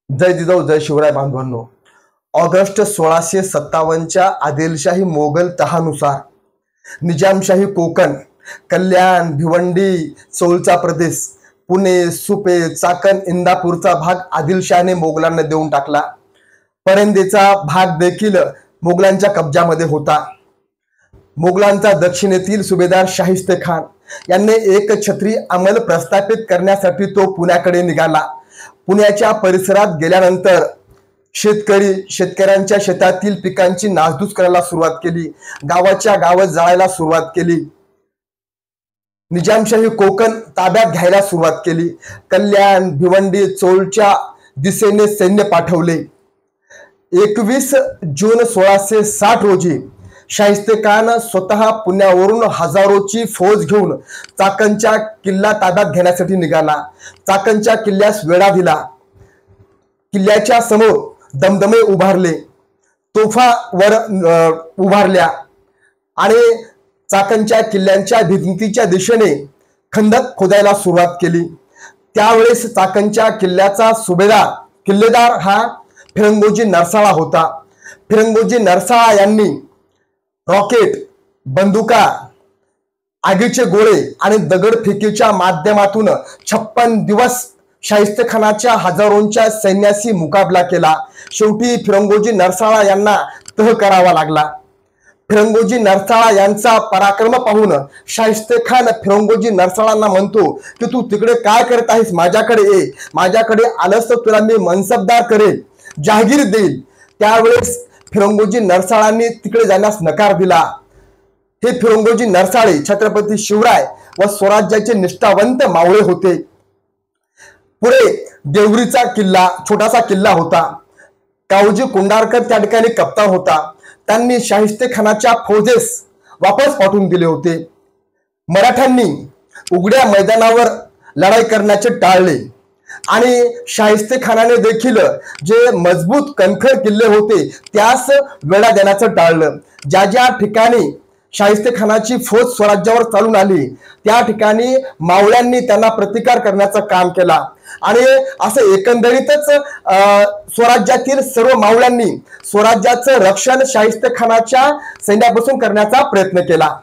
जय जिजाऊ जय शिवराय बांधवांनो। ऑगस्ट 1657च्या आदिलशाही मोगल तहानुसार निजामशाही कोकण, कल्याण, भिवंडी, चोळचा प्रदेश, पुणे, सुपे, चाकण, इंदापूरचा भाग आदिलशाहने मोगलांना देऊन टाकला। परंदेचा भाग देखील मोगलांच्या कब्जामध्ये होता। मोगलांचा दक्षिणेतील सुभेदार शाहिस्ते खान यांनी एक छत्री अंमल प्रस्थापित करण्यासाठी तो पुण्याकडे निघाला। पुण्याच्या परिसरात गेल्यानंतर शेतकऱ्यांच्या शेतातील पिकांची नासधूस करायला सुरुवात केली। गावाच्या गावात जाळायला सुरुवात केली। निजामशाही कोकण ताब्यात घ्यायला सुरुवात केली। कल्याण, भिवंडी, चोळच्या दिशेने सैन्य पाठवले। 21 जून 1660 रोजी शाहिस्ते खान स्वतः पुण्यावरून हजारोची फौज घेऊन चाकणचा किल्ला ताब्यात घेण्यासाठी निघाला। चाकणच्या किल्ल्यास वेढा दिला। किल्ल्याच्या समोर दमदमे उभारले, तोफा वर उभारल्या आणि चाकणच्या किल्ल्याच्या भिंतीच्या दिशेने खंदक खोदायला सुरुवात केली। त्यावेळेस चाकणच्या किल्ल्याचा किल्लेदार हा फिरंगोजी नरसाळा होता। फिरंगोजी नरसाळा यांनी रॉकेट, बंदुका, आगीचे गोळे आणि दगडफेकीच्या माध्यमातून 56 दिवस शाहिस्ते खानाच्या हजारोंच्या सैन्याशी मुकाबला केला। शेवटी फिरंगोजी नरसाळा यांना तह करावा लागला। फिरंगोजी नरसाळा यांचा पराक्रम पाहून शाहिस्ते खान फिरंगोजी नरसाळांना म्हणतो की तू तिकडे काय करत आहेस, माझ्याकडे ये, माझ्याकडे आलंस तर तुला मी मनसबदार करेल, जहागीर देईल। त्यावेळेस फिरंगोजी नरसाळांनी तिकडे जाण्यास नकार दिला। हे फिरंगोजी नरसाळे छत्रपती शिवराय व स्वराज्याचे निष्ठावंत मावळे होते। पुढे देवरीचा किल्ला, छोटासा किल्ला होता। कावजी कुंडारकर त्या ठिकाणी कप्तान होता। त्यांनी शाहिस्ते खानाच्या फौजेस वापस पाठवून दिले होते। मराठ्यांनी उघड्या मैदानावर लढाई करण्याचे टाळले आणि शाहिस्ते खानाने देखील जे मजबूत कणखर किल्ले होते त्यास वेढा देण्याचं टाळलं। ज्या ज्या ठिकाणी शाहिस्ते खानाची फौज स्वराज्यावर चालून आली त्या ठिकाणी मावळ्यांनी त्यांना प्रतिकार करण्याचं काम केला आणि असं एकंदरीतच स्वराज्यातील सर्व मावळ्यांनी स्वराज्याचं रक्षण शाहिस्ते खानाच्या सैन्यापासून करण्याचा प्रयत्न केला।